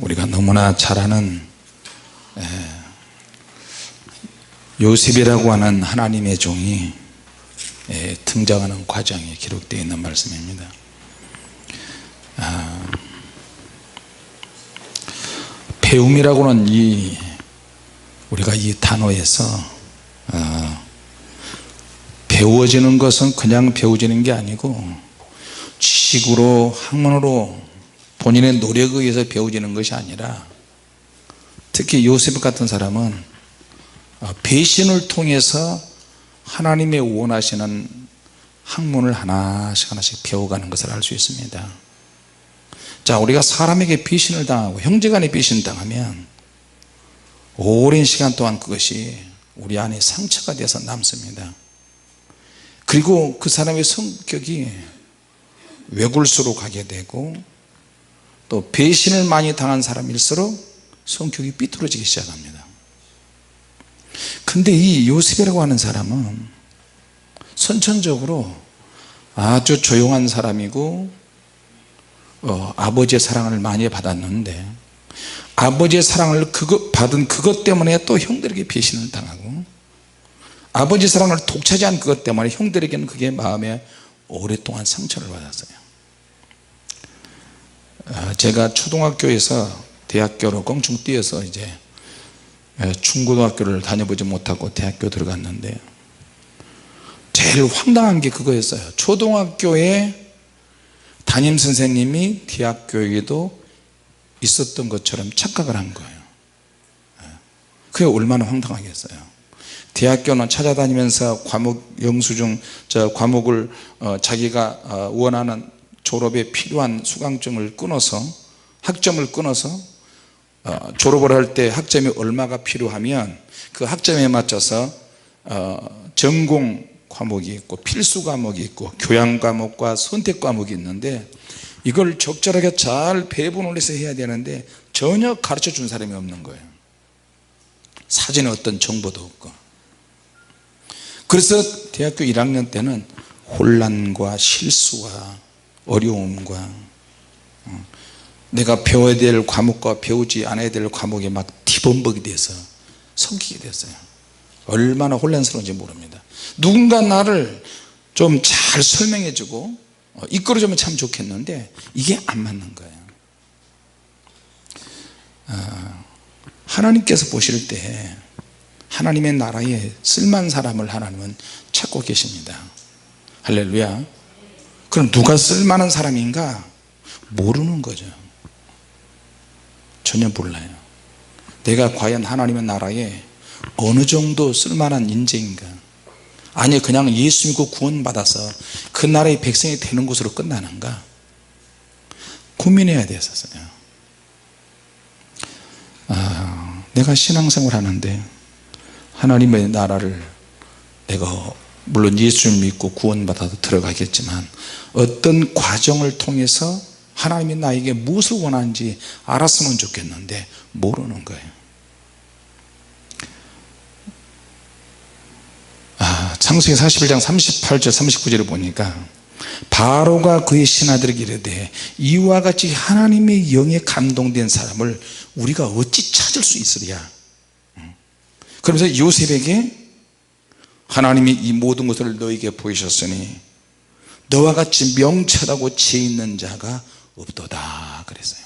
우리가 너무나 잘 아는 요셉이라고 하는 하나님의 종이 등장하는 과정이 기록되어 있는 말씀입니다. 배움이라고는 우리가 이 단어에서 배워지는 것은 그냥 배워지는 게 아니고 지식으로 학문으로 본인의 노력에 의해서 배워지는 것이 아니라, 특히 요셉 같은 사람은 배신을 통해서 하나님의 원하시는 학문을 하나씩 배워가는 것을 알 수 있습니다. 자, 우리가 사람에게 배신을 당하고 형제간에 배신을 당하면 오랜 시간 동안 그것이 우리 안에 상처가 돼서 남습니다. 그리고 그 사람의 성격이 외골수로 가게 되고, 또 배신을 많이 당한 사람일수록 성격이 삐뚤어지기 시작합니다. 근데 이 요셉이라고 하는 사람은 선천적으로 아주 조용한 사람이고 아버지의 사랑을 많이 받았는데, 아버지의 사랑을 받은 그것 때문에 또 형들에게 배신을 당하고, 아버지 사랑을 독차지한 그것 때문에 형들에게는 그게 마음에 오랫동안 상처를 받았어요. 제가 초등학교에서 대학교로 껑충 뛰어서 이제 중고등학교를 다녀보지 못하고 대학교 들어갔는데, 제일 황당한 게 그거였어요. 초등학교에 담임선생님이 대학교에도 있었던 것처럼 착각을 한 거예요. 그게 얼마나 황당하겠어요. 대학교는 찾아다니면서 과목 영수증 과목을 자기가 원하는 졸업에 필요한 수강증을 끊어서, 학점을 끊어서 졸업을 할 때 학점이 얼마가 필요하면 그 학점에 맞춰서 전공 과목이 있고 필수 과목이 있고 교양 과목과 선택 과목이 있는데, 이걸 적절하게 잘 배분을 해서 해야 되는데 전혀 가르쳐 준 사람이 없는 거예요. 사전에 어떤 정보도 없고. 그래서 대학교 1학년 때는 혼란과 실수와 어려움과 내가 배워야 될 과목과 배우지 않아야 될 과목이 막 뒤범벅이 돼서 섞이게 됐어요. 얼마나 혼란스러운지 모릅니다. 누군가 나를 좀 잘 설명해 주고 이끌어주면 참 좋겠는데 이게 안 맞는 거예요. 하나님께서 보실 때 하나님의 나라에 쓸만한 사람을 하나님은 찾고 계십니다. 할렐루야. 그럼 누가 쓸만한 사람인가? 모르는 거죠. 전혀 몰라요. 내가 과연 하나님의 나라에 어느 정도 쓸만한 인재인가? 아니 그냥 예수 믿고 구원받아서 그 나라의 백성이 되는 것으로 끝나는가? 고민해야 됐었어요. 내가 신앙생활 하는데 하나님의 나라를 내가 물론 예수 믿고 구원받아서 들어가겠지만 어떤 과정을 통해서 하나님이 나에게 무엇을 원하는지 알았으면 좋겠는데 모르는 거예요. 창세기 41장 38절 39절을 보니까 바로가 그의 신하들에게 이르되 이와 같이 하나님의 영에 감동된 사람을 우리가 어찌 찾을 수 있으랴. 그러면서 요셉에게 하나님이 이 모든 것을 너에게 보이셨으니 너와 같이 명철하고 지혜 있는 자가 없도다 그랬어요.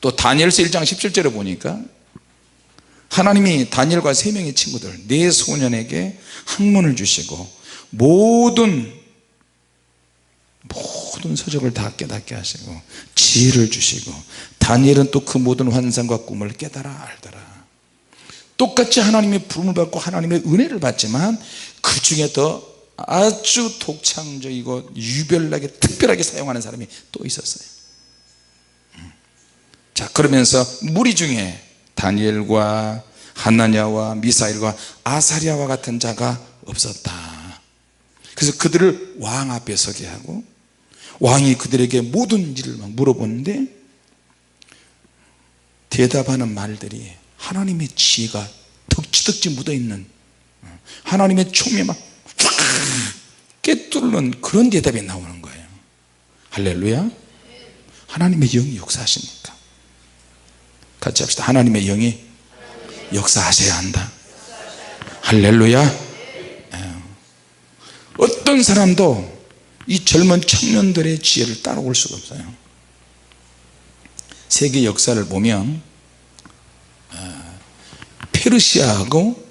또 다니엘서 1장 17절에 보니까 하나님이 다니엘과 3명의 친구들 4소년에게 학문을 주시고 모든 서적을 다 깨닫게 하시고 지혜를 주시고, 다니엘은 또 그 모든 환상과 꿈을 깨달아 알더라. 똑같이 하나님의 부름을 받고 하나님의 은혜를 받지만 그 중에 더 아주 독창적이고 유별나게 특별하게 사용하는 사람이 또 있었어요. 자, 그러면서 무리 중에 다니엘과 하나냐와 미사엘과 아사랴와 같은 자가 없었다. 그래서 그들을 왕 앞에 서게 하고 왕이 그들에게 모든 일을 막 물어보는데 대답하는 말들이 하나님의 지혜가 덕지덕지 묻어있는, 하나님의 총에 막 꿰뚫는 그런 대답이 나오는 거예요. 할렐루야. 하나님의 영이 역사하십니까? 같이 합시다. 하나님의 영이 역사하셔야 한다. 할렐루야. 어떤 사람도 이 젊은 청년들의 지혜를 따라올 수가 없어요. 세계 역사를 보면 페르시아하고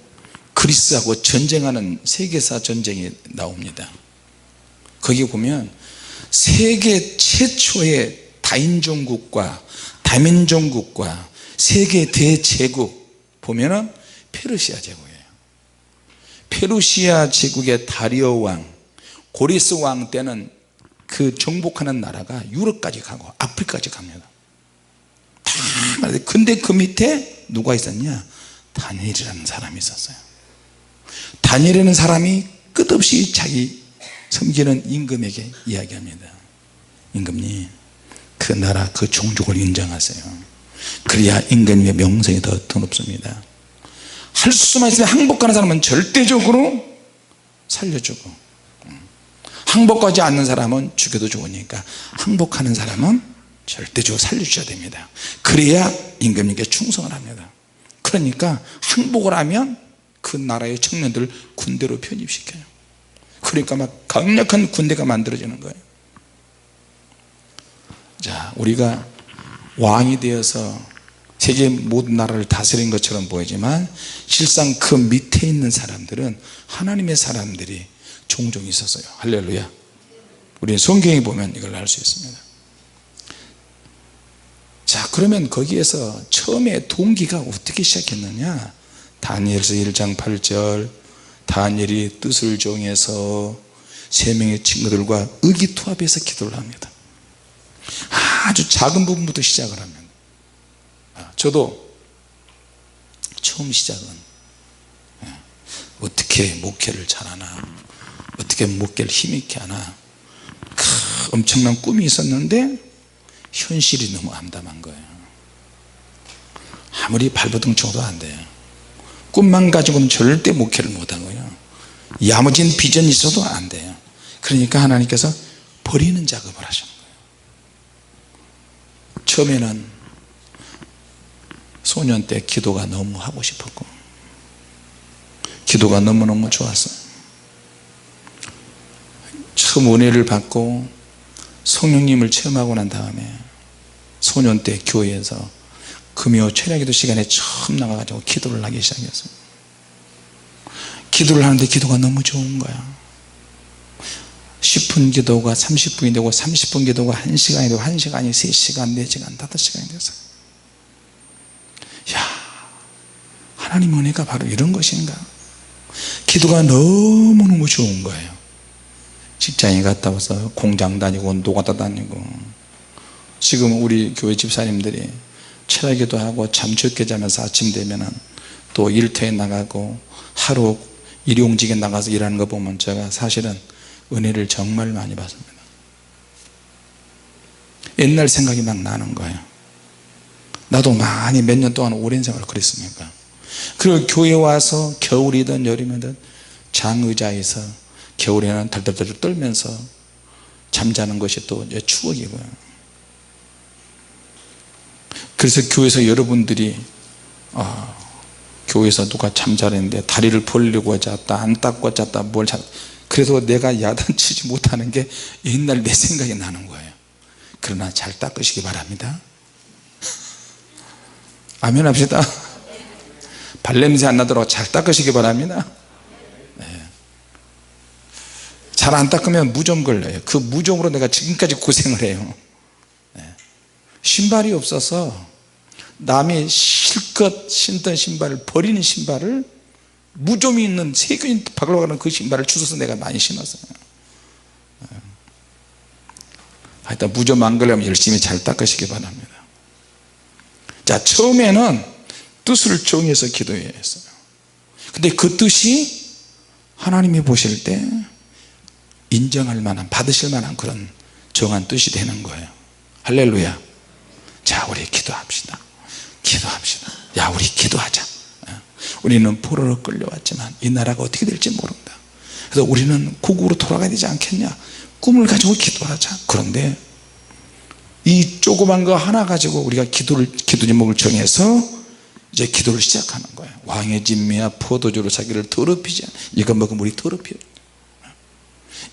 그리스하고 전쟁하는 세계사 전쟁이 나옵니다. 거기 보면 세계 최초의 다인종국과 다민족국과 세계 대제국 보면은 페르시아 제국이에요. 페르시아 제국의 다리오 왕, 고리스 왕 때는 그 정복하는 나라가 유럽까지 가고 아프리카까지 갑니다. 다 말해. 근데 그 밑에 누가 있었냐? 다니엘이라는 사람이 있었어요. 다니엘이라는 사람이 끝없이 자기 섬기는 임금에게 이야기합니다. 임금님, 그 나라 그 종족을 인정하세요. 그래야 임금님의 명성이 더 높습니다. 할 수만 있으면 항복하는 사람은 절대적으로 살려주고, 항복하지 않는 사람은 죽여도 좋으니까 항복하는 사람은 절대적으로 살려주셔야 됩니다. 그래야 임금님께 충성을 합니다. 그러니까 항복을 하면 그 나라의 청년들을 군대로 편입시켜요. 그러니까 막 강력한 군대가 만들어지는 거예요. 자, 우리가 왕이 되어서 세계 모든 나라를 다스린 것처럼 보이지만 실상 그 밑에 있는 사람들은 하나님의 사람들이 종종 있었어요. 할렐루야. 우리는 성경에 보면 이걸 알 수 있습니다. 자, 그러면 거기에서 처음에 동기가 어떻게 시작했느냐? 다니엘서 1장 8절, 다니엘이 뜻을 정해서 세 명의 친구들과 의기투합해서 기도를 합니다. 아주 작은 부분부터 시작을 합니다. 저도 처음 시작은 어떻게 목회를 잘하나, 어떻게 목회를 힘있게 하나, 엄청난 꿈이 있었는데 현실이 너무 암담한 거예요. 아무리 발버둥 쳐도 안 돼요. 꿈만 가지고는 절대 목회를 못하고요, 야무진 비전이 있어도 안 돼요. 그러니까 하나님께서 버리는 작업을 하시는 거예요. 처음에는 소년 때 기도가 너무 하고 싶었고, 기도가 너무너무 좋았어요. 처음 은혜를 받고 성령님을 체험하고 난 다음에 소년 때 교회에서 금요 철야기도 시간에 처음 나가가지고 기도를 하기 시작했어요. 기도를 하는데 기도가 너무 좋은 거야. 10분 기도가 30분이 되고, 30분 기도가 1시간이 되고, 1시간이 3시간, 4시간, 5시간이 됐어요. 야, 하나님 은혜가 바로 이런 것인가? 기도가 너무너무 좋은 거예요. 직장에 갔다 와서 공장 다니고 노가다 다니고, 지금 우리 교회 집사님들이 철야기도 하고 잠 적게 자면서 아침 되면은 또 일터에 나가고 하루 일용직에 나가서 일하는 거 보면 제가 사실은 은혜를 정말 많이 받습니다. 옛날 생각이 막 나는 거예요. 나도 많이 몇 년 동안 오랜 생활을 그랬으니까. 그리고 교회 와서 겨울이든 여름이든 장의자에서 겨울에는 덜덜덜 떨면서 잠자는 것이 또 이제 추억이고요. 그래서 교회에서 여러분들이 교회에서 누가 잠자는데 다리를 벌리고 잤다, 안 닦고 잤다, 뭘 잤다, 그래도 내가 야단치지 못하는 게 옛날 내 생각이 나는 거예요. 그러나 잘 닦으시기 바랍니다. 아멘 합시다. 발냄새 안 나도록 잘 닦으시기 바랍니다. 네. 잘 안 닦으면 무좀 걸려요. 그 무좀으로 내가 지금까지 고생을 해요. 네. 신발이 없어서 남이 실컷 신던 신발을, 버리는 신발을, 무좀이 있는 세균이 박으러가는 그 신발을 주워서 내가 많이 신었어요. 하여튼 무좀 안 걸려면 열심히 잘 닦으시기 바랍니다. 자, 처음에는 뜻을 정해서 기도해야 했어요. 근데 그 뜻이 하나님이 보실 때 인정할 만한, 받으실 만한 그런 정한 뜻이 되는 거예요. 할렐루야. 자, 우리 기도합시다. 기도합시다. 야, 우리 기도하자. 우리는 포로로 끌려왔지만 이 나라가 어떻게 될지 모른다. 그래서 우리는 고국으로 돌아가야 되지 않겠냐. 꿈을 가지고 기도하자. 그런데 이 조그만 거 하나 가지고 우리가 기도 제목을 정해서 이제 기도를 시작하는 거예요. 왕의 진미와 포도주로 자기를 더럽히지 않아. 이거 먹으면 우리 더럽혀요.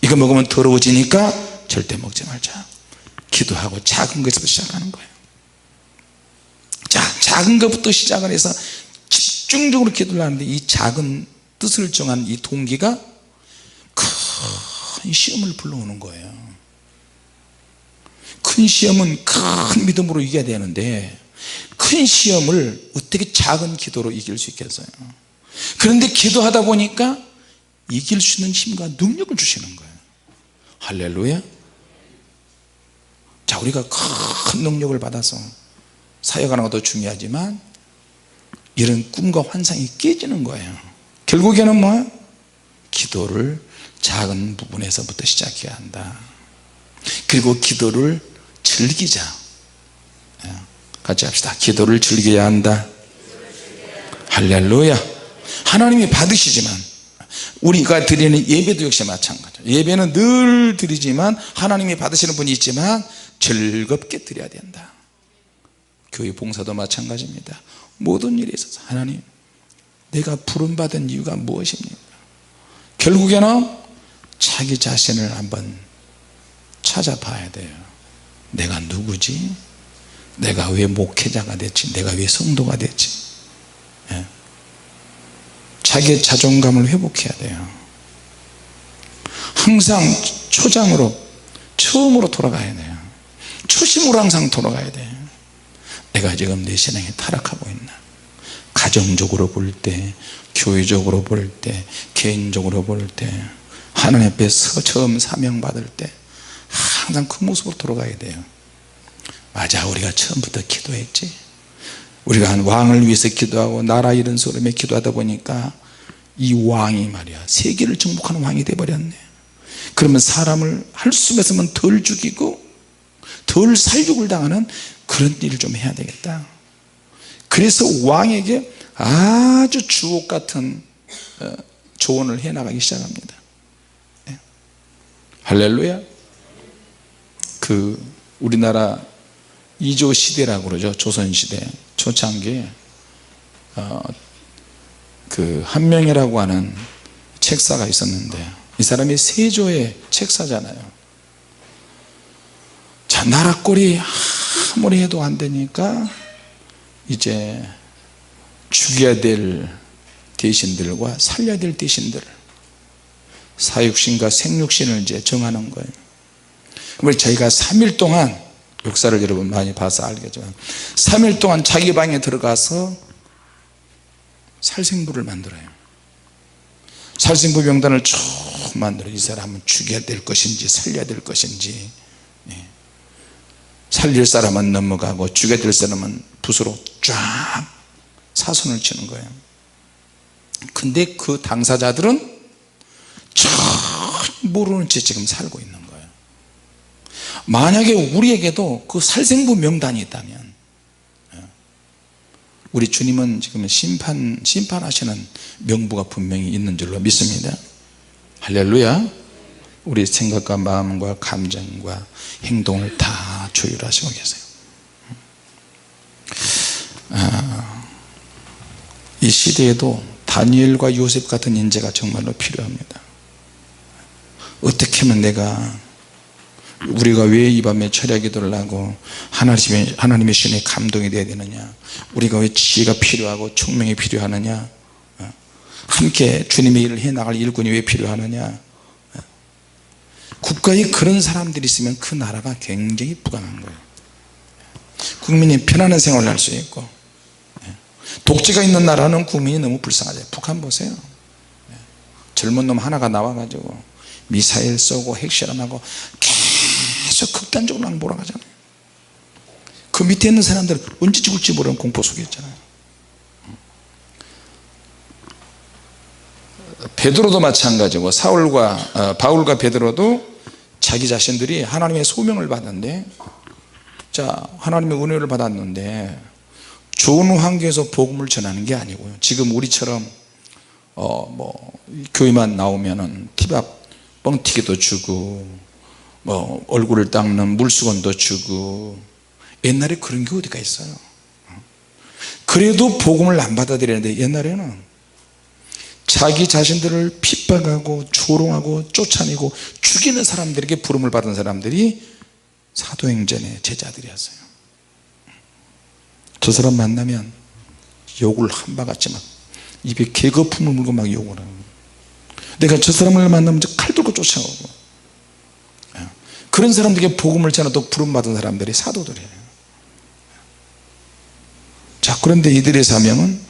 이거 먹으면 더러워지니까 절대 먹지 말자. 기도하고 작은 것에서 시작하는 거예요. 자, 작은 것부터 시작을 해서 집중적으로 기도를 하는데, 이 작은 뜻을 정한 이 동기가 큰 시험을 불러오는 거예요. 큰 시험은 큰 믿음으로 이겨야 되는데, 큰 시험을 어떻게 작은 기도로 이길 수 있겠어요? 그런데 기도하다 보니까 이길 수 있는 힘과 능력을 주시는 거예요. 할렐루야. 자, 우리가 큰 능력을 받아서 사역하는 것도 중요하지만 이런 꿈과 환상이 깨지는 거예요. 결국에는 뭐예요? 기도를 작은 부분에서부터 시작해야 한다. 그리고 기도를 즐기자. 같이 합시다. 기도를 즐겨야 한다. 할렐루야. 하나님이 받으시지만 우리가 드리는 예배도 역시 마찬가지예요. 예배는 늘 드리지만 하나님이 받으시는 분이 있지만 즐겁게 드려야 된다. 교회 봉사도 마찬가지입니다. 모든 일에 있어서 하나님, 내가 부름받은 이유가 무엇입니까? 결국에는 자기 자신을 한번 찾아봐야 돼요. 내가 누구지? 내가 왜 목회자가 됐지? 내가 왜 성도가 됐지? 예. 자기의 자존감을 회복해야 돼요. 항상 초장으로, 처음으로 돌아가야 돼요. 초심으로 항상 돌아가야 돼요. 내가 지금 내 신앙에 타락하고 있나? 가정적으로 볼 때, 교회적으로 볼 때, 개인적으로 볼 때, 하나님 앞에서 처음 사명받을 때 항상 그 모습으로 돌아가야 돼요. 맞아, 우리가 처음부터 기도했지. 우리가 한 왕을 위해서 기도하고 나라 이런 소름에 기도하다 보니까 이 왕이 말이야 세계를 정복하는 왕이 돼버렸네. 그러면 사람을 할 수 있으면 덜 죽이고 덜 살육을 당하는 그런 일을 좀 해야 되겠다. 그래서 왕에게 아주 주옥 같은 조언을 해나가기 시작합니다. 네. 할렐루야. 우리나라 이조 시대라고 그러죠. 조선시대 초창기에 한명이라고 하는 책사가 있었는데, 이 사람이 세조의 책사잖아요. 자, 나라꼴이 아무리 해도 안 되니까 이제 죽여야 될 대신들과 살려야 될 대신들, 사육신과 생육신을 이제 정하는 거예요. 그래서 저희가 3일 동안, 역사를 여러분 많이 봐서 알겠지만 3일 동안 자기 방에 들어가서 살생부를 만들어요. 살생부 명단을 쭉 만들어요. 이 사람은 죽여야 될 것인지 살려야 될 것인지, 살릴 사람은 넘어가고 죽여야 될 사람은 붓으로 쫙 사선을 치는 거예요. 근데 그 당사자들은 전 모르는 채 지금 살고 있는 거예요. 만약에 우리에게도 그 살생부 명단이 있다면, 우리 주님은 지금 심판하시는 명부가 분명히 있는 줄로 믿습니다. 할렐루야. 우리 생각과 마음과 감정과 행동을 다 조율하시고 계세요. 이 시대에도 다니엘과 요셉 같은 인재가 정말로 필요합니다. 어떻게 하면 우리가 왜 이 밤에 철야 기도를 하고 하나님의 신에 감동이 되어야 되느냐, 우리가 왜 지혜가 필요하고 총명이 필요하느냐, 함께 주님의 일을 해나갈 일꾼이 왜 필요하느냐. 국가에 그런 사람들이 있으면 그 나라가 굉장히 부강한 거예요. 국민이 편안한 생활을 할 수 있고, 독재가 있는 나라는 국민이 너무 불쌍하죠. 북한 보세요. 젊은 놈 하나가 나와가지고 미사일 쏘고 핵실험하고 계속 극단적으로 몰아가잖아요. 그 밑에 있는 사람들은 언제 죽을지 모르는 공포 속에 있잖아요. 베드로도 마찬가지고, 바울과 베드로도 자기 자신들이 하나님의 소명을 받았는데, 자, 하나님의 은혜를 받았는데 좋은 환경에서 복음을 전하는 게 아니고요. 지금 우리처럼 교회만 나오면은 티밥 뻥튀기도 주고 뭐 얼굴을 닦는 물수건도 주고. 옛날에 그런 게 어디가 있어요. 그래도 복음을 안 받아들이는데, 옛날에는 자기 자신들을 핍박하고 조롱하고 쫓아내고 죽이는 사람들에게 부름을 받은 사람들이 사도행전의 제자들이었어요. 저 사람 만나면 욕을 한바같이 막 입에 개거품을 물고 막 욕을 하고, 내가 저 사람을 만나면 칼 들고 쫓아오고. 그런 사람들에게 복음을 전하도록 부름받은 사람들이 사도들이에요. 자, 그런데 이들의 사명은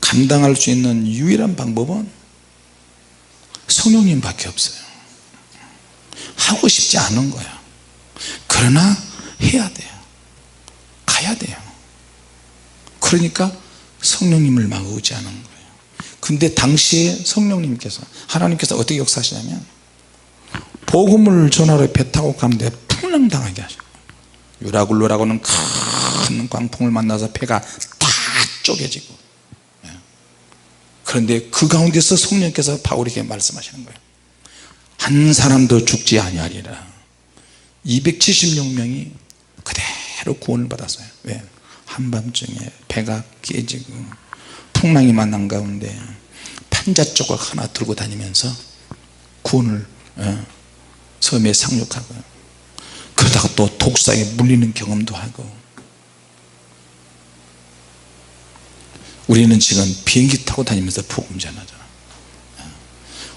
감당할 수 있는 유일한 방법은 성령님 밖에 없어요. 하고 싶지 않은 거야. 그러나 해야 돼요. 가야 돼요. 그러니까 성령님을 막 의지하는 거예요. 근데 당시에 성령님께서, 하나님께서 어떻게 역사하시냐면, 복음을 전하러 배 타고 가는데 풍랑당하게 하셔요. 유라굴로라고는 큰 광풍을 만나서 배가 다 쪼개지고. 그런데 그 가운데서 성령께서 바울에게 말씀하시는 거예요. 한 사람도 죽지 아니하리라. 276명이 그대로 구원을 받았어요. 왜? 한밤중에 배가 깨지고 풍랑이 만난 가운데 판자조각 하나 들고 다니면서 구원을 섬에 상륙하고요. 그러다가 또 독사에 물리는 경험도 하고. 우리는 지금 비행기 타고 다니면서 복음 전하잖아.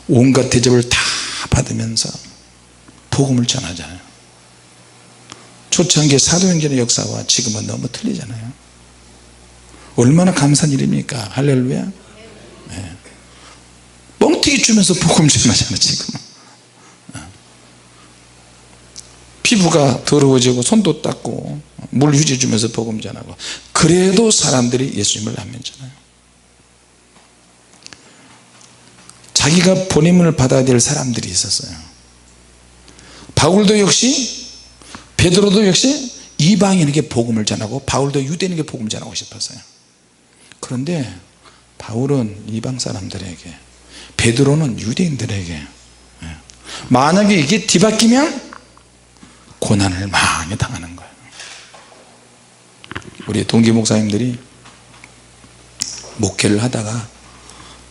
온갖 대접을 다 받으면서 복음을 전하잖아요. 초창기 사도행전의 역사와 지금은 너무 틀리잖아요. 얼마나 감사한 일입니까? 할렐루야. 네. 뻥튀기 주면서 복음 전하잖아요. 지금은 피부가 더러워지고 손도 닦고 물 휴지 주면서 복음 전하고. 그래도 사람들이 예수님을 안 믿잖아요. 자기가 보냄을 받아야 될 사람들이 있었어요. 바울도 역시, 베드로도 역시 이방인에게 복음을 전하고, 바울도 유대인에게 복음을 전하고 싶었어요. 그런데 바울은 이방 사람들에게, 베드로는 유대인들에게. 만약에 이게 뒤바뀌면 고난을 많이 당하는 거예요. 우리 동기 목사님들이 목회를 하다가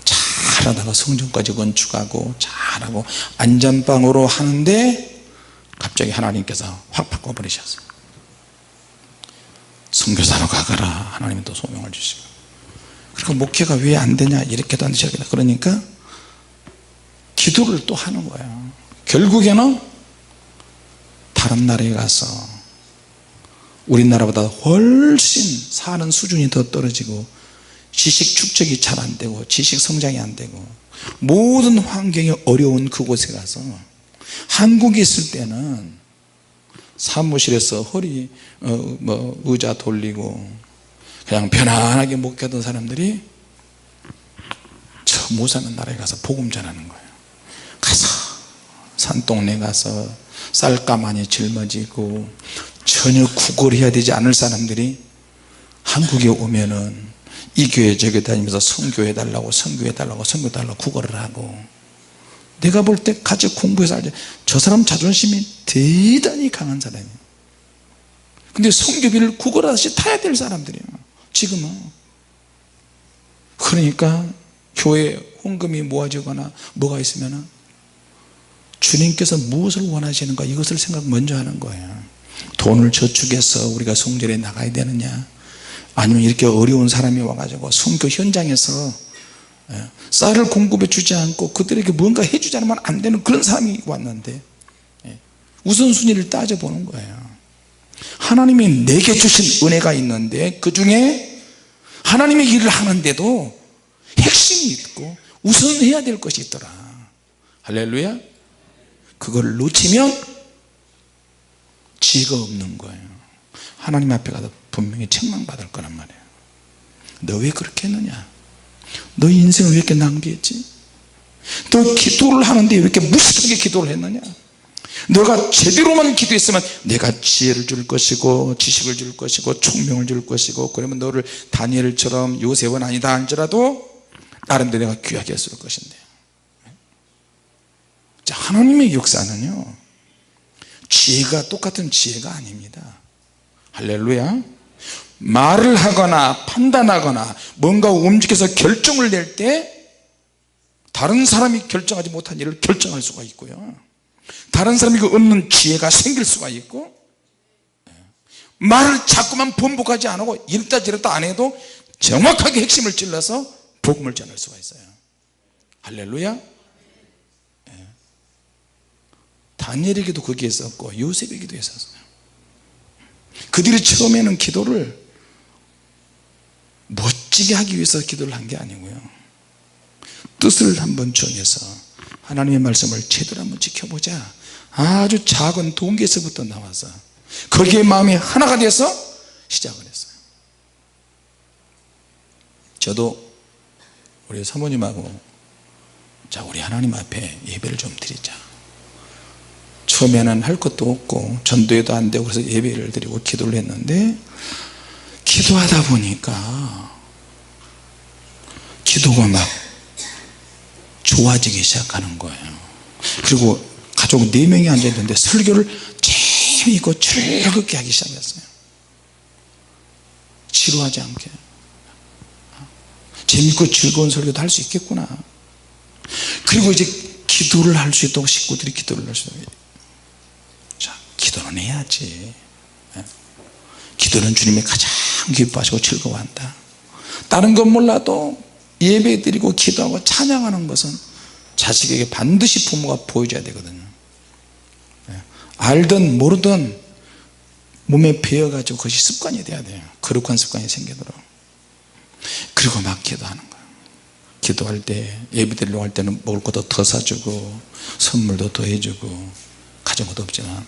잘하다가 성전까지 건축하고 잘하고 안전방으로 하는데 갑자기 하나님께서 확 바꿔버리셨어요. 선교사로 가거라. 하나님이 또 소명을 주시고. 그리고 목회가 왜 안 되냐, 이렇게도 안 되냐. 그러니까 기도를 또 하는 거예요. 결국에는 다른 나라에 가서 우리나라보다 훨씬 사는 수준이 더 떨어지고 지식 축적이 잘 안 되고 지식 성장이 안 되고 모든 환경이 어려운 그곳에 가서, 한국에 있을 때는 사무실에서 허리 의자 돌리고 그냥 편안하게 목회하던 사람들이 저 못 사는 나라에 가서 복음 전하는 거예요. 가서 산동네 가서 쌀가마니 짊어지고 전혀 구걸해야 되지 않을 사람들이 한국에 오면은 이 교회 저 교회 다니면서 선교해달라고 선교해달라고 선교해달라고 구걸을 하고. 내가 볼 때 같이 공부해서 알죠. 저 사람 자존심이 대단히 강한 사람이에요. 근데 선교비를 구걸하듯이 타야 될 사람들이에요 지금은. 그러니까 교회 헌금이 모아지거나 뭐가 있으면은 주님께서 무엇을 원하시는가, 이것을 생각 먼저 하는 거예요. 돈을 저축해서 우리가 성전에 나가야 되느냐, 아니면 이렇게 어려운 사람이 와가지고 선교 현장에서 쌀을 공급해 주지 않고 그들에게 뭔가 해주지 않으면 안 되는 그런 사람이 왔는데 우선순위를 따져보는 거예요. 하나님이 내게 주신 은혜가 있는데 그 중에 하나님의 일을 하는데도 핵심이 있고 우선해야 될 것이 있더라. 할렐루야. 그걸 놓치면 지혜가 없는 거예요. 하나님 앞에 가서 분명히 책망받을 거란 말이에요. 너 왜 그렇게 했느냐, 너 인생을 왜 이렇게 낭비했지, 너 기도를 하는데 왜 이렇게 무식하게 기도를 했느냐, 너가 제대로만 기도했으면 내가 지혜를 줄 것이고 지식을 줄 것이고 총명을 줄 것이고, 그러면 너를 다니엘처럼 요셉은 아니다 할지라도 나름대로 내가 귀하게 했을 것인데. 자, 하나님의 역사는요 지혜가 똑같은 지혜가 아닙니다. 할렐루야. 말을 하거나 판단하거나 뭔가 움직여서 결정을 낼 때 다른 사람이 결정하지 못한 일을 결정할 수가 있고요, 다른 사람이 얻는 지혜가 생길 수가 있고, 말을 자꾸만 번복하지 않고 이랬다 저랬다 안 해도 정확하게 핵심을 찔러서 복음을 전할 수가 있어요. 할렐루야. 다니엘에게도 그게 있었고 요셉에게도 있었어요. 그들이 처음에는 기도를 멋지게 하기 위해서 기도를 한 게 아니고요, 뜻을 한번 정해서 하나님의 말씀을 제대로 한번 지켜보자, 아주 작은 동기에서부터 나와서 거기에 마음이 하나가 돼서 시작을 했어요. 저도 우리 사모님하고 자, 우리 하나님 앞에 예배를 좀 드리자. 처음에는 할 것도 없고 전도회도 안 되고 그래서 예배를 드리고 기도를 했는데, 기도하다 보니까 기도가 막 좋아지기 시작하는 거예요. 그리고 가족 4명이 앉아있는데 설교를 재미있고 즐겁게 하기 시작했어요. 지루하지 않게. 재밌고 즐거운 설교도 할 수 있겠구나. 그리고 이제 기도를 할 수 있도록 식구들이 기도를 할 수 있도록, 자, 기도는 해야지. 기도는 주님이 가장 기뻐하시고 즐거워한다. 다른 건 몰라도 예배 드리고 기도하고 찬양하는 것은 자식에게 반드시 부모가 보여줘야 되거든요. 알든 모르든 몸에 배어가지고 그것이 습관이 돼야 돼요. 거룩한 습관이 생기도록. 그리고 막 기도하는 거예요. 기도할 때, 예배 드리려고 할 때는 먹을 것도 더 사주고 선물도 더 해주고, 가진 것도 없지만.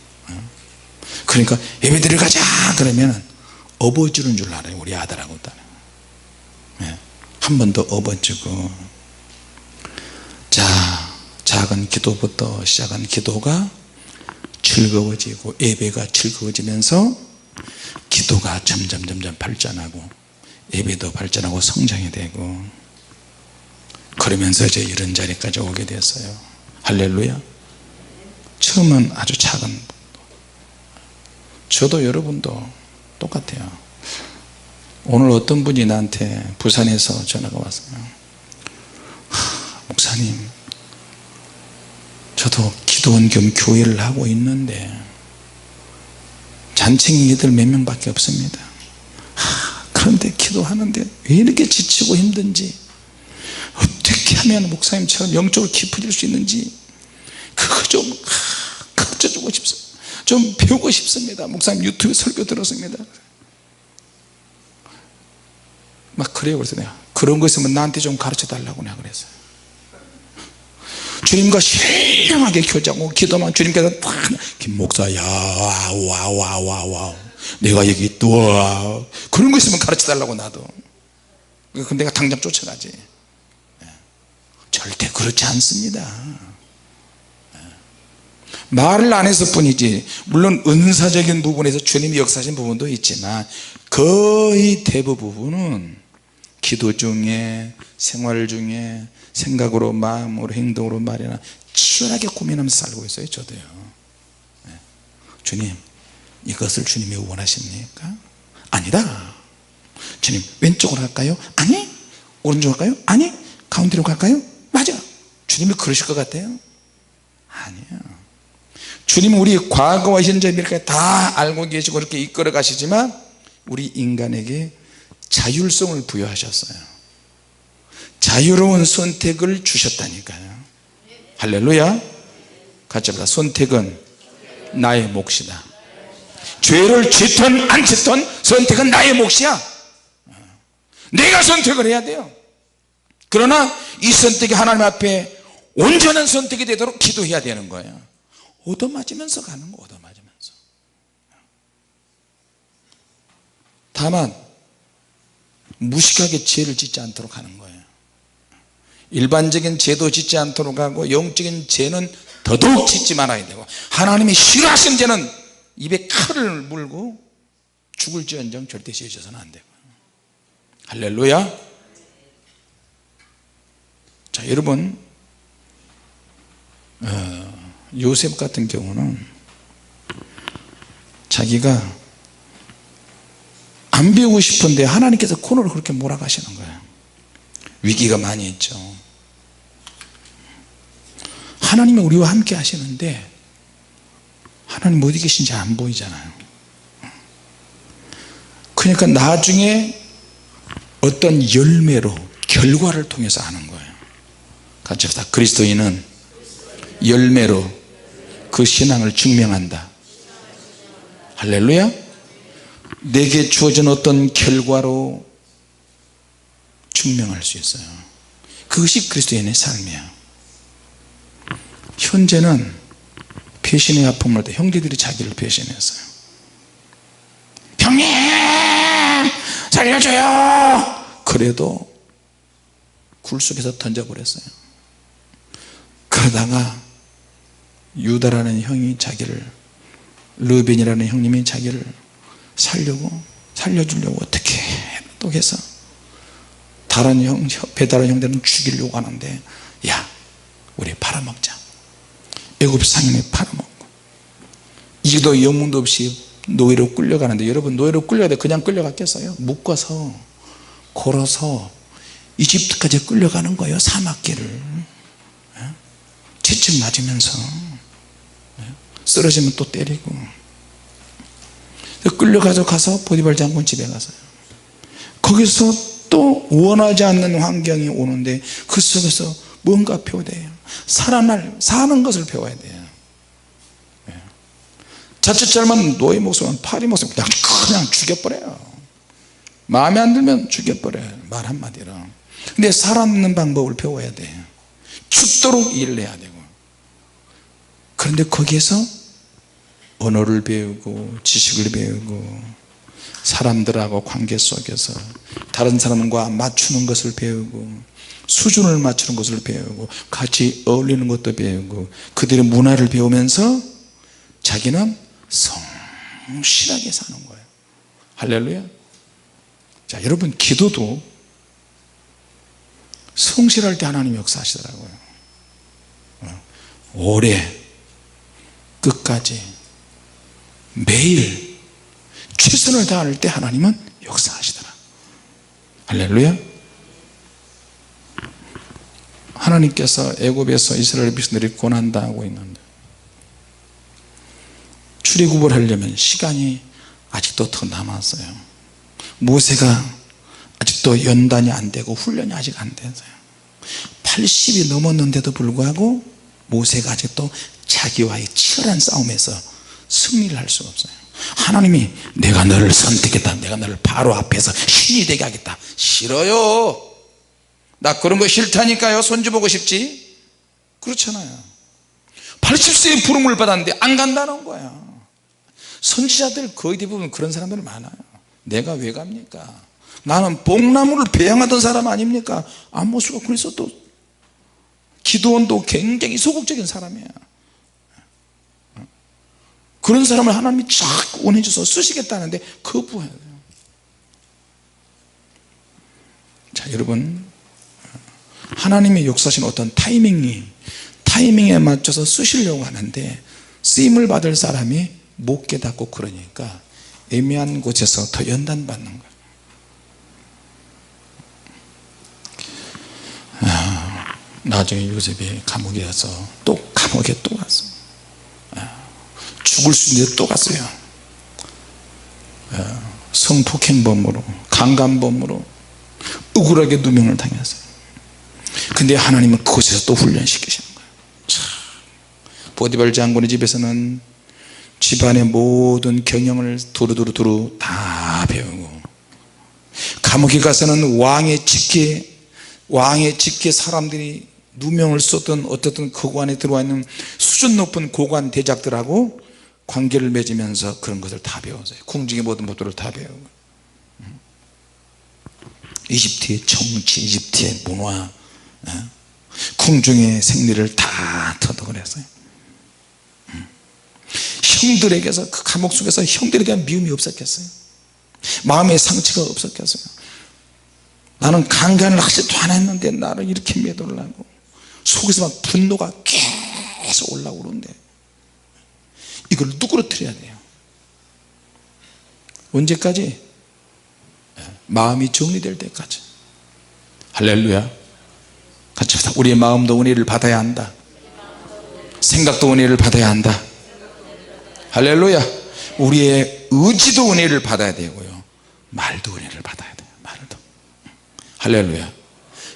그러니까 예배 드리러 가자 그러면 업어주는 줄 알아요, 우리 아들하고 딸은. 한 번 더 업어주고. 자, 작은 기도부터 시작한 기도가 즐거워지고 예배가 즐거워지면서 기도가 점점 발전하고 예배도 발전하고 성장이 되고, 그러면서 이제 이런 자리까지 오게 됐어요. 할렐루야. 처음은 아주 작은, 저도 여러분도 똑같아요. 오늘 어떤 분이 나한테 부산에서 전화가 왔어요. 목사님, 저도 기도원 겸 교회를 하고 있는데 잔챙이들 몇 명밖에 없습니다. 그런데 기도하는데 왜 이렇게 지치고 힘든지, 어떻게 하면 목사님처럼 영적으로 깊어질 수 있는지 그거 좀 가르쳐주고 싶습니다. 좀 배우고 싶습니다. 목사님 유튜브 설교 들었습니다. 막 그래요. 그래서 내가 그런 거 있으면 나한테 좀 가르쳐 달라고 내가 그랬어요. 주님과 신령하게 교제하고 기도만 주님께서 딱, 김 목사야 와 내가 여기 또 그런 거 있으면 가르쳐 달라고 나도. 그럼 내가 당장 쫓아가지. 절대 그렇지 않습니다. 말을 안 해서 뿐이지, 물론 은사적인 부분에서 주님이 역사하신 부분도 있지만 거의 대부분은 기도 중에, 생활 중에, 생각으로, 마음으로, 행동으로, 말이나 치열하게 고민하면서 살고 있어요. 저도요. 주님, 이것을 주님이 원하십니까? 아니다. 주님, 왼쪽으로 갈까요? 아니. 오른쪽으로 갈까요? 아니. 가운데로 갈까요? 맞아. 주님이 그러실 것 같아요? 아니에요. 주님은 우리 과거와 현재 미래까지 다 알고 계시고 그렇게 이끌어 가시지만 우리 인간에게 자율성을 부여하셨어요. 자유로운 선택을 주셨다니까요. 할렐루야. 같이 합시다. 선택은 나의 몫이다. 죄를 짓든 안 짓든 선택은 나의 몫이야. 내가 선택을 해야 돼요. 그러나 이 선택이 하나님 앞에 온전한 선택이 되도록 기도해야 되는 거예요. 얻어맞으면서 가는 거, 얻어맞으면서. 다만 무식하게 죄를 짓지 않도록 하는 거예요. 일반적인 죄도 짓지 않도록 하고 영적인 죄는 더더욱 짓지 말아야 되고, 하나님이 싫어하시는 죄는 입에 칼을 물고 죽을지언정 절대 지어져서는 안 되고. 할렐루야. 자, 여러분 요셉 같은 경우는 자기가 안 배우고 싶은데 하나님께서 코너를 그렇게 몰아가시는 거예요. 위기가 많이 있죠. 하나님은 우리와 함께 하시는데 하나님 어디 계신지 안 보이잖아요. 그러니까 나중에 어떤 열매로 결과를 통해서 아는 거예요. 같이 합시다. 그리스도인은 열매로 그 신앙을 증명한다. 할렐루야. 내게 주어진 어떤 결과로 증명할 수 있어요. 그것이 그리스도인의 삶이에요. 현재는 배신의 아픔을 때 형제들이 자기를 배신했어요. 형님 살려줘요. 그래도 굴속에서 던져버렸어요. 그러다가 유다라는 형이 자기를, 르벤이라는 형님이 자기를 살려주려고 어떻게 또 해서 다른 배다른 형들은 죽이려고 하는데, 야 우리 팔아먹자. 애굽 상인이 팔아먹고 이도 영문도 없이 노예로 끌려가는데, 여러분 노예로 끌려가는데 그냥 끌려갔겠어요? 묶어서 걸어서 이집트까지 끌려가는 거예요. 사막길을 채찍 맞으면서 쓰러지면 또 때리고. 끌려가서 가서 보디발 장군 집에 가서요. 거기서 또 원하지 않는 환경이 오는데 그 속에서 뭔가 배워야 돼요. 사는 것을 배워야 돼요. 자칫 잘못하면 노예 목숨은 파리 목숨 그냥 죽여버려요. 마음에 안 들면 죽여버려요. 말 한마디로. 근데 살아남는 방법을 배워야 돼요. 죽도록 일을 해야 되고. 그런데 거기에서 언어를 배우고 지식을 배우고 사람들하고 관계 속에서 다른 사람과 맞추는 것을 배우고 수준을 맞추는 것을 배우고 같이 어울리는 것도 배우고 그들의 문화를 배우면서 자기는 성실하게 사는 거예요. 할렐루야. 자, 여러분 기도도 성실할 때 하나님이 역사하시더라고요. 오래 끝까지 매일 최선을 다할 때 하나님은 역사하시더라. 할렐루야. 하나님께서 애굽에서 이스라엘 백성들이 고난당하고 있는데 출애굽을 하려면 시간이 아직도 더 남았어요. 모세가 아직도 연단이 안 되고 훈련이 아직 안 돼서요. 80이 넘었는데도 불구하고 모세가 아직도 자기와의 치열한 싸움에서 승리를 할 수가 없어요. 하나님이 내가 너를 선택했다, 내가 너를 바로 앞에서 신이 되게 하겠다. 싫어요. 나 그런 거 싫다니까요. 손주 보고 싶지? 그렇잖아요. 80세의 부름을 받았는데 안 간다는 거야. 선지자들 거의 대부분 그런 사람들 많아요. 내가 왜 갑니까? 나는 뽕나무를 배양하던 사람 아닙니까? 아모스가 그래서 또 기도원도 굉장히 소극적인 사람이에요. 그런 사람을 하나님이 자꾸 원해줘서 쓰시겠다는데 거부해야 돼요. 자, 여러분 하나님의 역사하시는 어떤 타이밍에 맞춰서 쓰시려고 하는데 쓰임을 받을 사람이 못 깨닫고 그러니까 애매한 곳에서 더 연단받는 거예요. 나중에 요셉이 감옥에 가서 또 감옥에 또 갔어. 죽을 수 있는데 또 갔어요. 성폭행범으로 강간범으로 억울하게 누명을 당했어요. 근데 하나님은 그곳에서 또 훈련시키시는 거예요. 보디발 장군의 집에서는 집안의 모든 경영을 두루두루 다 배우고, 감옥에 가서는 왕의 직계 사람들이 누명을 썼던 어떻든 그 안에 들어와 있는 수준 높은 고관 대작들하고 관계를 맺으면서 그런 것을 다 배웠어요. 궁중의 모든 법도를 다 배우고, 이집트의 정치, 이집트의 문화, 궁중의 생리를 다 터득을 했어요. 형들에게서, 그 감옥 속에서 형들에 대한 미움이 없었겠어요? 마음의 상처가 없었겠어요? 나는 강간을 하지도 않았는데 나를 이렇게 매도를 하고, 속에서 막 분노가 계속 올라오는데 이걸 누그러뜨려야 돼요. 언제까지? 마음이 정리될 때까지. 할렐루야. 같이 합시다. 우리의 마음도 은혜를 받아야 한다. 생각도 은혜를 받아야 한다. 할렐루야. 우리의 의지도 은혜를 받아야 되고요, 말도 은혜를 받아야 돼요. 말도. 할렐루야.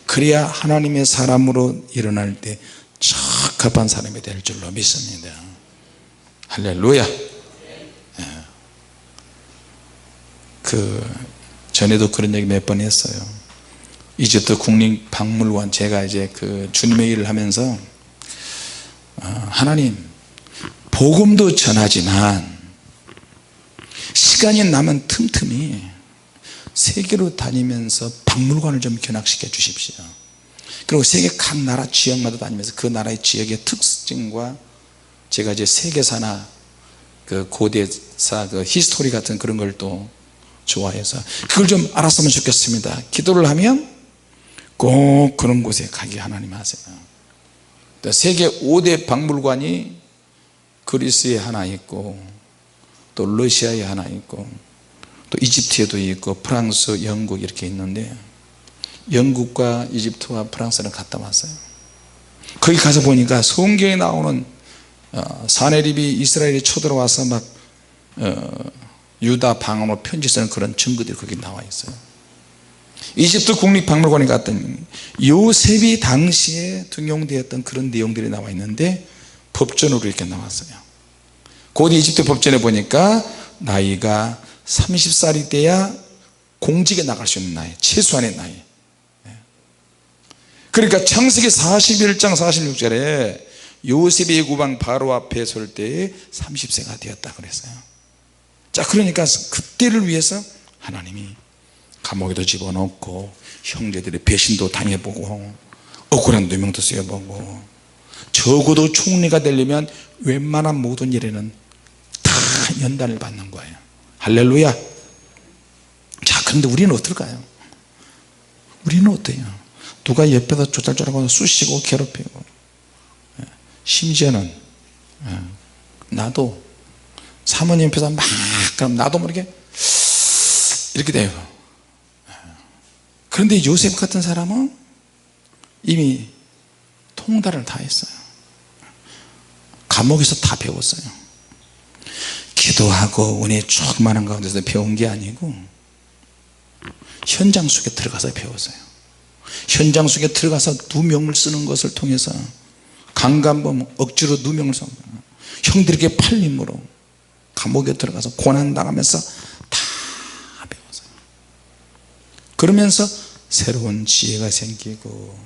그래야 하나님의 사람으로 일어날 때 적합한 사람이 될 줄로 믿습니다. 할렐루야. 전에도 그런 얘기 몇 번 했어요. 이집트 국립박물관, 제가 이제 주님의 일을 하면서 하나님, 복음도 전하지만 시간이 나면 틈틈이 세계로 다니면서 박물관을 좀 견학시켜 주십시오. 그리고 세계 각 나라 지역마다 다니면서 그 나라의 지역의 특징과 제가 이제 세계사나 고대사 히스토리 같은 그런 걸 또 좋아해서 그걸 좀 알았으면 좋겠습니다. 기도를 하면 꼭 그런 곳에 가게 하나님 하세요. 세계 5대 박물관이 그리스에 하나 있고, 또 러시아에 하나 있고, 또 이집트에도 있고, 프랑스, 영국 이렇게 있는데, 영국과 이집트와 프랑스는 갔다 왔어요. 거기 가서 보니까 성경에 나오는 사내립이 이스라엘에 쳐들어와서 막 유다 방언으로 편지 쓰는 그런 증거들이 거기 나와 있어요. 이집트 국립박물관에 갔더니 요셉이 당시에 등용되었던 그런 내용들이 나와 있는데 법전으로 이렇게 나왔어요. 고대 이집트 법전에 보니까 나이가 30살이 돼야 공직에 나갈 수 있는 나이, 최소한의 나이. 그러니까 창세기 41장 46절에 요셉이 애굽왕 바로 앞에 설 때에 30세가 되었다 그랬어요. 자, 그러니까 그때를 위해서 하나님이 감옥에도 집어넣고 형제들의 배신도 당해보고 억울한 누명도 쓰여보고, 적어도 총리가 되려면 웬만한 모든 일에는 다 연단을 받는 거예요. 할렐루야. 자, 그런데 우리는 어떨까요? 우리는 어때요? 누가 옆에서 조잘조잘하고 쑤시고 괴롭히고, 심지어는 나도 사모님 옆에서 막 그럼 나도 모르게 이렇게 돼요. 그런데 요셉 같은 사람은 이미 통달을 다 했어요. 감옥에서 다 배웠어요. 기도하고 은혜 조그마한 가운데서 배운 게 아니고 현장 속에 들어가서 배웠어요. 현장 속에 들어가서 누명을 쓰는 것을 통해서 강간범 억지로 누명을 써, 형들에게 팔림으로 감옥에 들어가서 고난당하면서 다 배웠어요. 그러면서 새로운 지혜가 생기고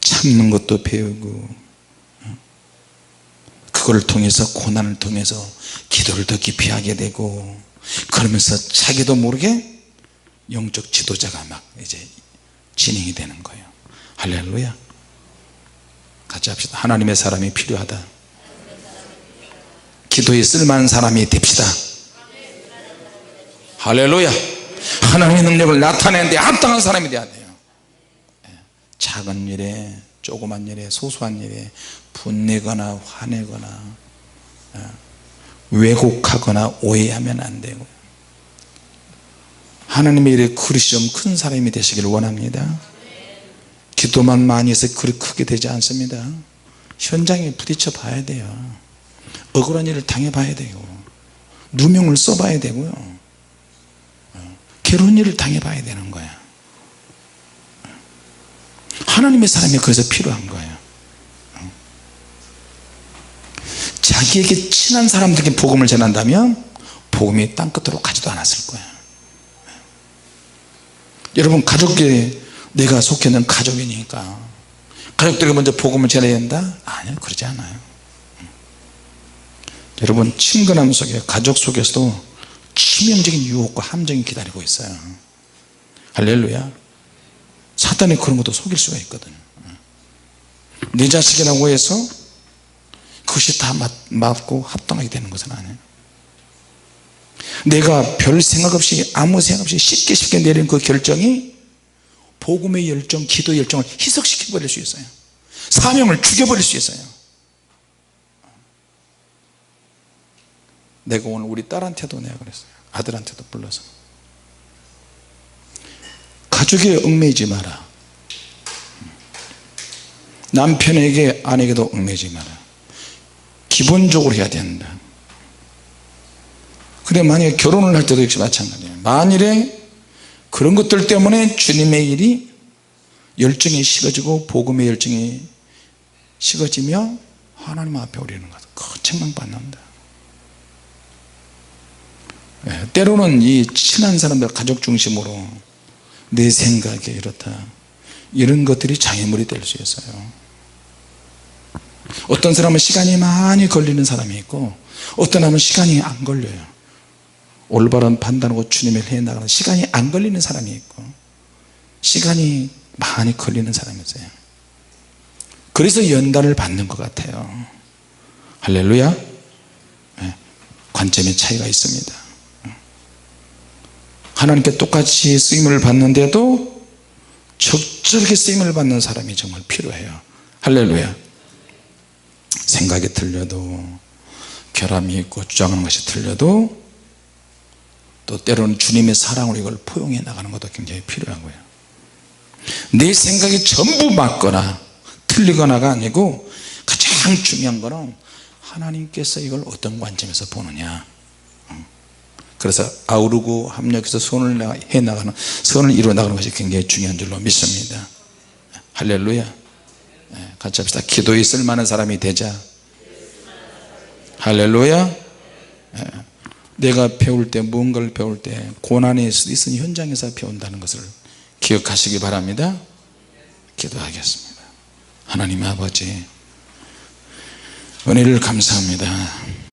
참는 것도 배우고, 그걸 통해서 고난을 통해서 기도를 더 깊이 하게 되고, 그러면서 자기도 모르게 영적 지도자가 막 이제 진행이 되는 거예요. 할렐루야. 같이 합시다. 하나님의 사람이 필요하다. 기도에 쓸만한 사람이 됩시다. 할렐루야. 하나님의 능력을 나타내는데 합당한 사람이 돼야 돼요. 작은 일에, 조그만 일에, 소소한 일에 분내거나 화내거나 왜곡하거나 오해하면 안 되고, 하나님의 일에 그릇이 좀 큰 사람이 되시기를 원합니다. 기도만 많이 해서 그릇 크게 되지 않습니다. 현장에 부딪혀 봐야 돼요. 억울한 일을 당해봐야 돼요. 누명을 써봐야 되고요, 괴로운 일을 당해봐야 되는 거야. 하나님의 사람이 그래서 필요한 거예요. 자기에게 친한 사람들에게 복음을 전한다면 복음이 땅끝으로 가지도 않았을 거예요. 여러분, 가족끼리 내가 속해 있는 가족이니까 가족들에게 먼저 복음을 전해야 된다? 아니요, 그러지 않아요. 여러분, 친근함 속에, 가족 속에서도 치명적인 유혹과 함정이 기다리고 있어요. 할렐루야. 사탄이 그런 것도 속일 수가 있거든요. 내 자식이라고 해서 그것이 다 맞고 합당하게 되는 것은 아니에요. 내가 별 생각 없이, 아무 생각 없이 쉽게 내린 그 결정이 복음의 열정, 기도의 열정을 희석시켜 버릴 수 있어요. 사명을 죽여버릴 수 있어요. 내가 오늘 우리 딸한테도 내가 그랬어요. 아들한테도 불러서 가족에 얽매이지 마라. 남편에게 아내에게도 얽매이지 마라. 기본적으로 해야 된다. 그래 만약에 결혼을 할 때도 역시 마찬가지예요. 만일에 그런 것들 때문에 주님의 일이 열정이 식어지고 복음의 열정이 식어지며 하나님 앞에 우리는 가서 큰 책망받는다. 때로는 이 친한 사람들 가족 중심으로 내 생각에 이렇다 이런 것들이 장애물이 될 수 있어요. 어떤 사람은 시간이 많이 걸리는 사람이 있고 어떤 사람은 시간이 안 걸려요. 올바른 판단하고 주님을 해나가는 시간이 안 걸리는 사람이 있고 시간이 많이 걸리는 사람이 있어요. 그래서 연단을 받는 것 같아요. 할렐루야. 관점의 차이가 있습니다. 하나님께 똑같이 쓰임을 받는데도 적절하게 쓰임을 받는 사람이 정말 필요해요. 할렐루야. 생각이 틀려도 결함이 있고 주장하는 것이 틀려도 또 때로는 주님의 사랑으로 이걸 포용해 나가는 것도 굉장히 필요하고요. 내 생각이 전부 맞거나 틀리거나가 아니고 가장 중요한 거는 하나님께서 이걸 어떤 관점에서 보느냐. 그래서 아우르고 합력해서 선을 해나가는 선을 이루어 나가는 것이 굉장히 중요한 줄로 믿습니다. 할렐루야. 같이 합시다. 기도에 쓸만한 사람이 되자. 할렐루야. 내가 배울 때 무언가를 배울 때 고난에 있은 현장에서 배운다는 것을 기억하시기 바랍니다. 기도하겠습니다. 하나님 아버지 은혜를 감사합니다.